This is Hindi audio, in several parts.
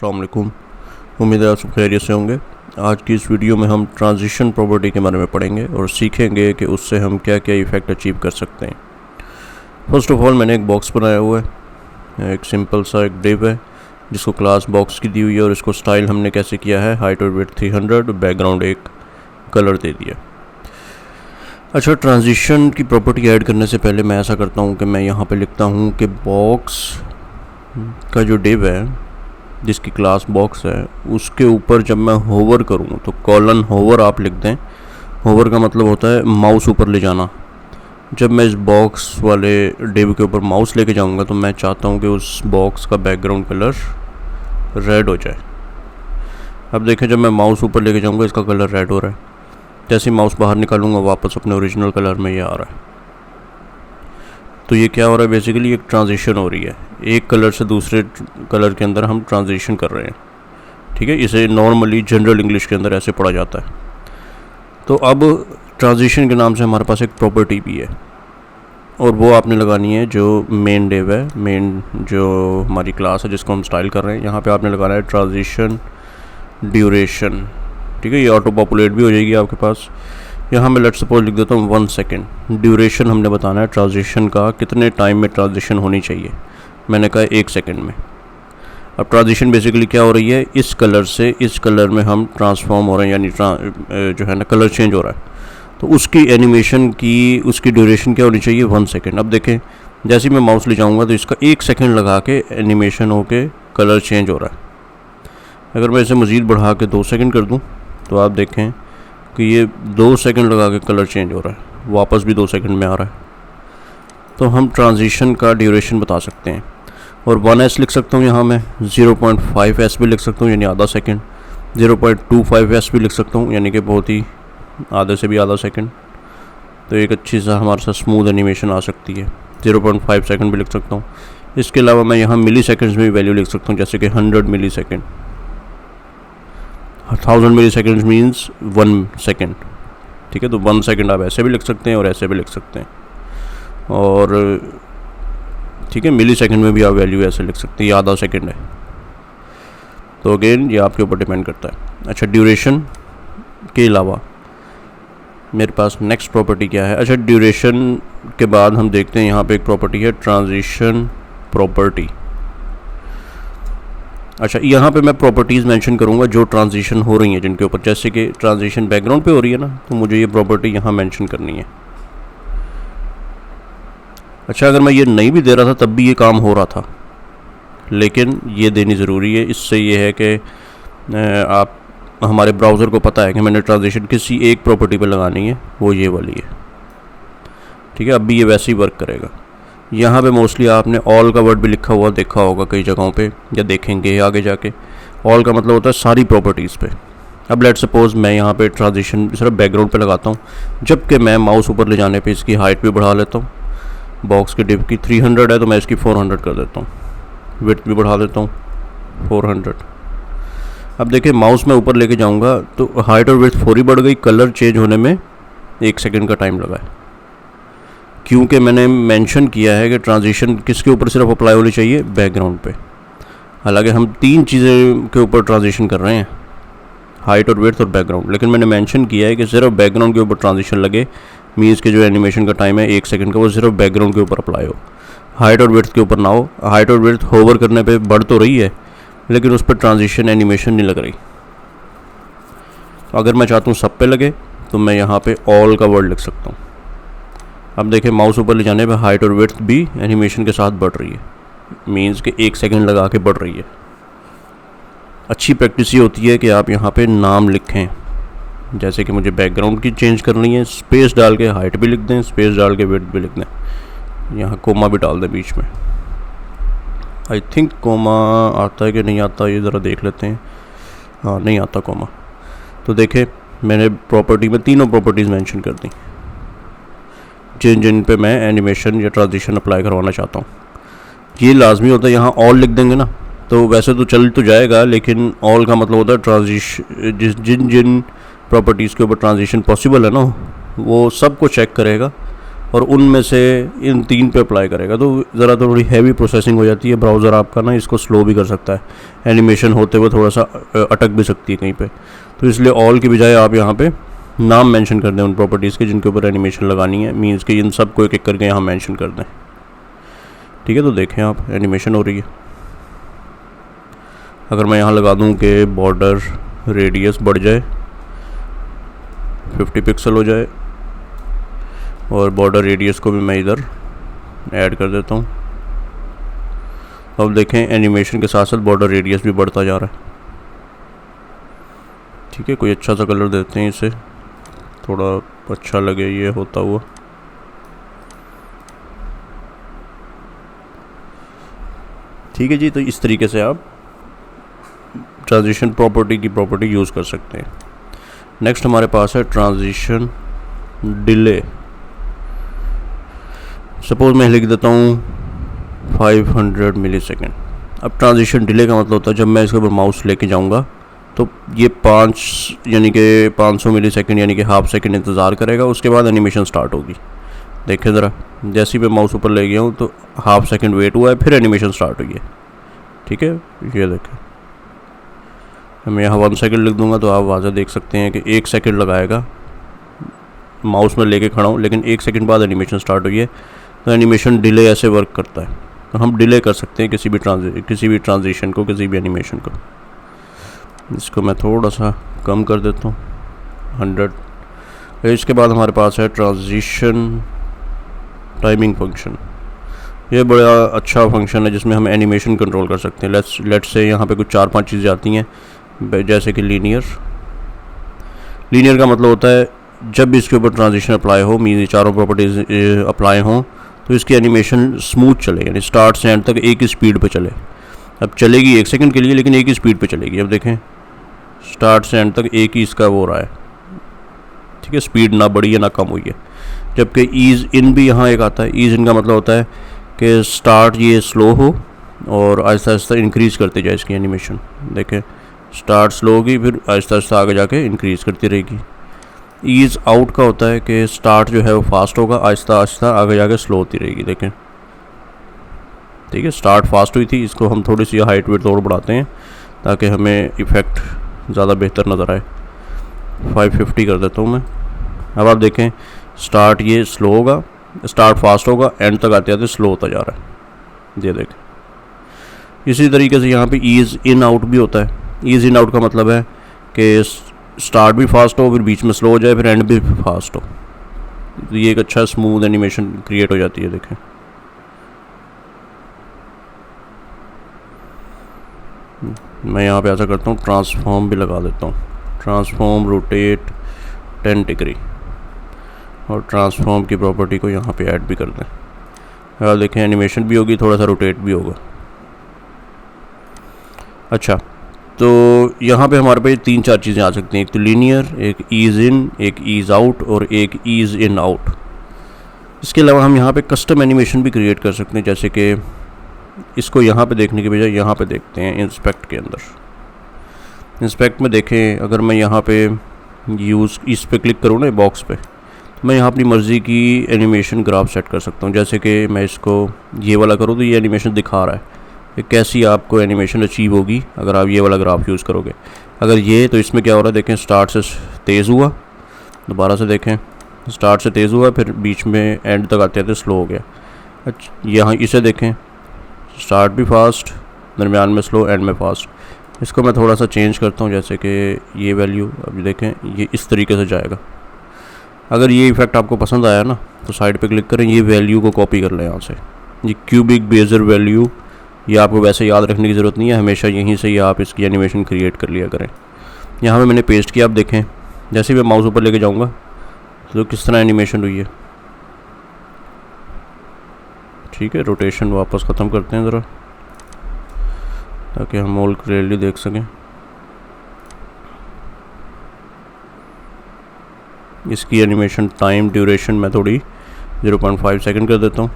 अस्सलाम वालेकुम। उम्मीद है आप सब खैरियत से होंगे। आज की इस वीडियो में हम ट्रांजिशन प्रॉपर्टी के बारे में पढ़ेंगे और सीखेंगे कि उससे हम क्या क्या इफ़ेक्ट अचीव कर सकते हैं। फर्स्ट ऑफ ऑल मैंने एक बॉक्स बनाया हुआ है, एक सिंपल सा एक डिव है जिसको क्लास बॉक्स की दी हुई है और इसको स्टाइल हमने कैसे किया है, हाइट और विड्थ 300, बैकग्राउंड एक कलर दे दिया। अच्छा, ट्रांजिशन की प्रॉपर्टी ऐड करने से पहले मैं ऐसा करता हूँ कि मैं यहाँ पे लिखता हूँ कि बॉक्स का जो डिव है जिसकी क्लास बॉक्स है उसके ऊपर जब मैं होवर करूँ तो कॉलन होवर आप लिख दें। होवर का मतलब होता है माउस ऊपर ले जाना। जब मैं इस बॉक्स वाले डिव के ऊपर माउस लेके जाऊँगा तो मैं चाहता हूँ कि उस बॉक्स का बैकग्राउंड कलर रेड हो जाए। अब देखें, जब मैं माउस ऊपर लेके जाऊँगा इसका कलर रेड हो रहा है। जैसे ही माउस बाहर निकालूंगा वापस अपने ओरिजिनल कलर में ये आ रहा है। तो ये क्या हो रहा है, बेसिकली एक ट्रांजिशन हो रही है, एक कलर से दूसरे कलर के अंदर हम ट्रांजिशन कर रहे हैं। ठीक है, इसे नॉर्मली जनरल इंग्लिश के अंदर ऐसे पढ़ा जाता है। तो अब ट्रांजिशन के नाम से हमारे पास एक प्रॉपर्टी भी है और वो आपने लगानी है जो मेन डिव है, मेन जो हमारी क्लास है जिसको हम स्टाइल कर रहे हैं। यहाँ पे आपने लगाना है ट्रांजिशन ड्यूरेशन। ठीक है, ये ऑटो पॉपुलेट भी हो जाएगी आपके पास। यहाँ मैं लेट सपोज लिख देता हूँ 1 सेकेंड। ड्यूरेशन हमने बताना है ट्रांजिशन का, कितने टाइम में ट्रांजिशन होनी चाहिए। मैंने कहा 1 सेकेंड में। अब ट्रांजिशन बेसिकली क्या हो रही है, इस कलर से इस कलर में हम ट्रांसफॉर्म हो रहे हैं, यानी जो है ना कलर चेंज हो रहा है। तो उसकी एनिमेशन की उसकी ड्यूरेशन क्या होनी चाहिए, 1 सेकेंड। अब देखें, जैसे ही मैं माउस ले जाऊँगा तो इसका 1 सेकेंड लगा के एनिमेशन होके कलर चेंज हो रहा है। अगर मैं इसे मज़ीद बढ़ा के 2 सेकेंड कर दूँ तो आप देखें कि ये 2 सेकंड लगा के कलर चेंज हो रहा है, वापस भी 2 सेकंड में आ रहा है। तो हम ट्रांजिशन का ड्यूरेशन बता सकते हैं। और 1s लिख सकता हूँ यहाँ मैं, 0.5s भी लिख सकता हूँ यानी आधा सेकंड, 0.25s भी लिख सकता हूँ यानी कि बहुत ही आधे से भी आधा सेकंड। तो एक अच्छी सा हमारे साथ स्मूथ एनिमेशन आ सकती है। 0.5 सेकंड भी लिख सकता हूँ। इसके अलावा मैं यहाँ मिली सेकेंड्स में भी वैल्यू लिख सकता हूँ, जैसे कि 100 मिली सेकेंड। 1000 मिली सेकेंड मीन्स 1 सेकेंड। ठीक है, तो 1 सेकेंड आप ऐसे भी लिख सकते हैं और ऐसे भी लिख सकते हैं। और ठीक है, मिली सेकेंड में भी आप वैल्यू ऐसे लिख सकते हैं, ये आधा सेकेंड है। तो अगेन ये आपके ऊपर डिपेंड करता है। अच्छा, ड्यूरेशन के अलावा मेरे पास नेक्स्ट प्रॉपर्टी क्या है। अच्छा, ड्यूरेशन के बाद हम देखते हैं यहाँ पे एक प्रॉपर्टी है ट्रांजिशन प्रॉपर्टी। अच्छा, यहाँ पे मैं प्रॉपर्टीज़ मेंशन करूँगा जो ट्रांजिशन हो रही हैं जिनके ऊपर, जैसे कि ट्रांजिशन बैकग्राउंड पे हो रही है ना, तो मुझे ये प्रॉपर्टी यहाँ मेंशन करनी है। अच्छा, अगर मैं ये नहीं भी दे रहा था तब भी ये काम हो रहा था, लेकिन ये देनी ज़रूरी है। इससे ये है कि आप हमारे ब्राउज़र को पता है कि मैंने ट्रांजिशन किसी एक प्रॉपर्टी पे लगानी है, वो ये वाली है। ठीक है, अब भी ये वैसे ही वर्क करेगा। यहाँ पे मोस्टली आपने ऑल का वर्ड भी लिखा हुआ देखा होगा कई जगहों पे, या देखेंगे आगे जाके। ऑल का मतलब होता है सारी प्रॉपर्टीज़ पे। अब लेट सपोज मैं यहाँ पे ट्रांजिशन सिर्फ बैकग्राउंड पे लगाता हूँ, जबकि मैं माउस ऊपर ले जाने पे इसकी हाइट भी बढ़ा लेता हूँ। बॉक्स के डिव की 300 है तो मैं इसकी 400 कर देता हूँ, विड्थ भी बढ़ा देता हूँ 400। अब देखिए, माउस में ऊपर लेके जाऊँगा तो हाइट और विड्थ 4 ही बढ़ गई, कलर चेंज होने में 1 सेकेंड का टाइम लगा है, क्योंकि मैंने मेंशन किया है कि ट्रांजिशन किसके ऊपर सिर्फ अप्लाई होनी चाहिए, बैकग्राउंड पे। हालांकि हम 3 चीज़ें के ऊपर ट्रांजिशन कर रहे हैं, हाइट और विड्थ और बैकग्राउंड, लेकिन मैंने मेंशन किया है कि सिर्फ बैकग्राउंड के ऊपर ट्रांजिशन लगे। मीन्स के जो एनिमेशन का टाइम है 1 सेकंड का, वो सिर्फ बैकग्राउंड के ऊपर अप्लाई हो, हाइट और विड्थ के ऊपर ना हो। हाइट और विड्थ होवर करने पर बढ़ तो रही है लेकिन उस पर ट्रांजिशन एनिमेशन नहीं लग रही। तो अगर मैं चाहता हूँ सब पे लगे तो मैं यहाँ पर ऑल का वर्ड लिख सकता हूँ। अब देखें, माउस ऊपर ले जाने पे हाइट और विड्थ भी एनिमेशन के साथ बढ़ रही है, मीन्स कि 1 सेकंड लगा के बढ़ रही है। अच्छी प्रैक्टिस ये होती है कि आप यहाँ पे नाम लिखें, जैसे कि मुझे बैकग्राउंड की चेंज करनी है, स्पेस डाल के हाइट भी लिख दें, स्पेस डाल के विड्थ भी लिख दें, यहाँ कोमा भी डाल दें बीच में। आई थिंक कोमा आता है कि नहीं आता, ये ज़रा देख लेते हैं। हाँ, नहीं आता कोमा। तो देखें, मैंने प्रॉपर्टी में तीनों प्रॉपर्टीज़ मेंशन कर दी जिन पे मैं एनिमेशन या ट्रांजिशन अप्लाई करवाना चाहता हूँ। ये लाजमी होता है, यहाँ ऑल लिख देंगे ना तो वैसे तो चल तो जाएगा, लेकिन ऑल का मतलब होता है ट्रांजिशन, जिन प्रॉपर्टीज़ के ऊपर ट्रांजिशन पॉसिबल है ना, वो सब को चेक करेगा और उनमें से इन 3 पे अप्लाई करेगा, तो ज़रा थोड़ी हैवी प्रोसेसिंग हो जाती है। ब्राउज़र आपका ना इसको स्लो भी कर सकता है, एनिमेशन होते हुए थोड़ा सा अटक भी सकती है कहीं पे। तो इसलिए ऑल की बजाय आप यहाँ पे नाम मेंशन कर दें उन प्रॉपर्टीज़ के जिनके ऊपर एनिमेशन लगानी है, मीन्स कि इन सब को एक एक करके यहाँ मेंशन कर दें। ठीक है, तो देखें आप एनिमेशन हो रही है। अगर मैं यहाँ लगा दूँ कि बॉर्डर रेडियस बढ़ जाए, 50 पिक्सल हो जाए, और बॉर्डर रेडियस को भी मैं इधर ऐड कर देता हूँ। अब देखें एनिमेशन के साथ साथ बॉर्डर रेडियस भी बढ़ता जा रहा है। ठीक है, कोई अच्छा सा कलर देते हैं इसे, थोड़ा अच्छा लगे ये होता हुआ। ठीक है जी, तो इस तरीके से आप ट्रांजिशन प्रॉपर्टी की प्रॉपर्टी यूज़ कर सकते हैं। नेक्स्ट हमारे पास है ट्रांजिशन डिले। सपोज मैं लिख देता हूँ 500 मिलीसेकेंड। अब ट्रांजिशन डिले का मतलब होता है जब मैं इसके ऊपर माउस लेके जाऊँगा तो ये 500 मिलीसेकेंड यानी कि हाफ सेकंड इंतज़ार करेगा, उसके बाद एनिमेशन स्टार्ट होगी। देखें ज़रा, जैसे ही मैं माउस ऊपर ले गया हूँ तो हाफ सेकंड वेट हुआ है, फिर एनिमेशन स्टार्ट हुई है। ठीक है, ये देखें, मैं यहाँ 1 सेकंड लिख दूँगा तो आप वाज़ह देख सकते हैं कि 1 सेकंड लगाएगा, माउस में लेके खड़ा हूँ, लेकिन 1 सेकंड बाद एनिमेशन स्टार्ट हुई है। तो एनिमेशन डिले ऐसे वर्क करता है। तो हम डिले कर सकते हैं किसी भी ट्रांजिशन को, किसी भी एनिमेशन को। इसको मैं थोड़ा सा कम कर देता हूँ, 100। इसके बाद हमारे पास है ट्रांजिशन टाइमिंग फंक्शन। ये बड़ा अच्छा फंक्शन है जिसमें हम एनिमेशन कंट्रोल कर सकते हैं। लेट्स से यहाँ पे कुछ 4-5 चीज़ें आती हैं, जैसे कि लीनियर का मतलब होता है जब भी इसके ऊपर ट्रांजिशन अप्लाई हो, मीन चारों प्रॉपर्टीज अप्लाई हों, तो इसकी एनिमेशन स्मूथ चले, यानी स्टार्ट से एंड तक एक ही स्पीड पे चले। अब चलेगी 1 सेकंड के लिए, लेकिन एक ही स्पीड पे चलेगी। अब देखें, स्टार्ट से एंड तक एक ही इसका वो रहा है। ठीक है, स्पीड ना बढ़ी है ना कम हुई है। जबकि ईज़ इन भी यहाँ एक आता है। ईज़ इन का मतलब होता है कि स्टार्ट ये स्लो हो और आहिस्ता आहिस्ता इंक्रीज़ करते जाए इसकी एनिमेशन। देखें, स्टार्ट स्लो होगी, फिर आहिस्ता आहिस्ता आगे जाके इंक्रीज़ करती रहेगी। ईज़ आउट का होता है कि स्टार्ट जो है वो फास्ट होगा, आहिस्ता आहिस्ता आगे जाके स्लो होती रहेगी। देखें, ठीक है, स्टार्ट फास्ट हुई थी, इसको हम थोड़ी सी हाइट वेट और बढ़ाते हैं ताकि हमें इफ़ेक्ट ज़्यादा बेहतर नज़र आए। 550 कर देता हूँ मैं। अब आप देखें, स्टार्ट ये स्लो होगा, स्टार्ट फास्ट होगा, एंड तक आते आते स्लो होता जा रहा है। ये देखें, इसी तरीके से यहाँ पे ईज़ इन आउट भी होता है। ईज़ इन आउट का मतलब है कि स्टार्ट भी फास्ट हो, फिर बीच में स्लो हो जाए, फिर एंड भी फास्ट हो। तो ये एक अच्छा स्मूथ एनिमेशन क्रिएट हो जाती है। देखें, मैं यहाँ पे ऐसा करता हूँ, ट्रांसफॉर्म भी लगा देता हूँ। ट्रांसफॉर्म रोटेट 10 डिग्री, और ट्रांसफॉर्म की प्रॉपर्टी को यहाँ पे ऐड भी कर दें। और देखें, एनिमेशन भी होगी, थोड़ा सा रोटेट भी होगा। अच्छा, तो यहाँ पे हमारे पे 3-4 चीज़ें आ सकती हैं। एक तो लीनियर, एक ईज़ इन, एक ईज़ आउट, और एक ईज़ इन आउट। इसके अलावा हम यहाँ पे कस्टम एनिमेशन भी क्रिएट कर सकते हैं, जैसे कि इसको यहाँ पे देखने के बजाय यहाँ पे देखते हैं इंस्पेक्ट के अंदर। इंस्पेक्ट में देखें, अगर मैं यहाँ पे यूज़ इस पे क्लिक करूँ ना बॉक्स पे, तो मैं यहाँ अपनी मर्ज़ी की एनिमेशन ग्राफ सेट कर सकता हूँ। जैसे कि मैं इसको ये वाला करूँ तो ये एनिमेशन दिखा रहा है कि कैसी आपको एनिमेशन अचीव होगी अगर आप ये वाला ग्राफ यूज़ करोगे। अगर ये, तो इसमें क्या हो रहा है, देखें, स्टार्ट से तेज़ हुआ, दोबारा से देखें, स्टार्ट से तेज़ हुआ, फिर बीच में एंड तक आते आते स्लो हो गया। अच्छा, यहाँ इसे देखें, स्टार्ट भी फास्ट, दरमियान में स्लो, एंड में फास्ट। इसको मैं थोड़ा सा चेंज करता हूँ, जैसे कि ये वैल्यू, अभी देखें, ये इस तरीके से जाएगा। अगर ये इफ़ेक्ट आपको पसंद आया ना तो साइड पे क्लिक करें, ये वैल्यू को कॉपी कर लें यहाँ से। ये क्यूबिक बेजर वैल्यू, ये आपको वैसे याद रखने की ज़रूरत नहीं है, हमेशा यहीं से ही आप इसकी एनिमेशन क्रिएट कर लिया करें। यहाँ पे मैंने पेस्ट किया, आप देखें, जैसे ही मैं माउस ऊपर लेके जाऊँगा तो किस तरह एनिमेशन हुई है। ठीक है, रोटेशन वापस ख़त्म करते हैं ज़रा, ताकि हम ऑल क्लियरली देख सकें। इसकी एनिमेशन टाइम ड्यूरेशन मैं थोड़ी 0.5 सेकंड कर देता हूँ।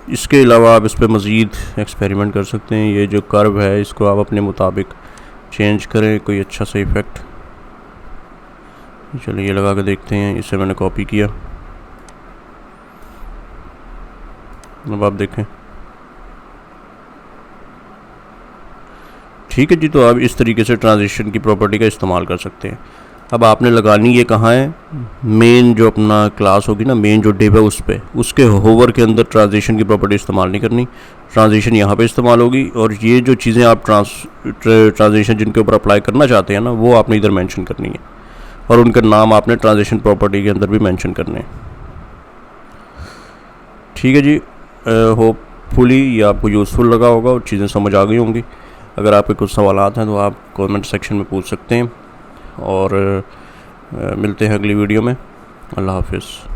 इसके अलावा आप इस पर मज़ीद एक्सपेरिमेंट कर सकते हैं। ये जो कर्व है इसको आप अपने मुताबिक चेंज करें, कोई अच्छा सा इफ़ेक्ट। चलिए ये लगा के देखते हैं। इसे मैंने कॉपी किया, अब आप देखें। ठीक है जी, तो आप इस तरीके से ट्रांजिशन की प्रॉपर्टी का इस्तेमाल कर सकते हैं। अब आपने लगानी ये कहाँ है, मेन जो अपना क्लास होगी ना, मेन जो डिव है उस पर, उसके होवर के अंदर ट्रांजिशन की प्रॉपर्टी इस्तेमाल नहीं करनी। ट्रांजिशन यहाँ पे इस्तेमाल होगी, और ये जो चीज़ें आप ट्रांजिशन जिनके ऊपर अप्लाई करना चाहते हैं ना, वो आपने इधर मेंशन करनी है, और उनका नाम आपने ट्रांजिशन प्रॉपर्टी के अंदर भी मेंशन करने हैं। ठीक है जी, होपफुली ये आपको यूज़फुल लगा होगा और चीज़ें समझ आ गई होंगी। अगर आपके कुछ सवालात हैं तो आप कमेंट सेक्शन में पूछ सकते हैं, और मिलते हैं अगली वीडियो में। अल्लाह हाफिज़।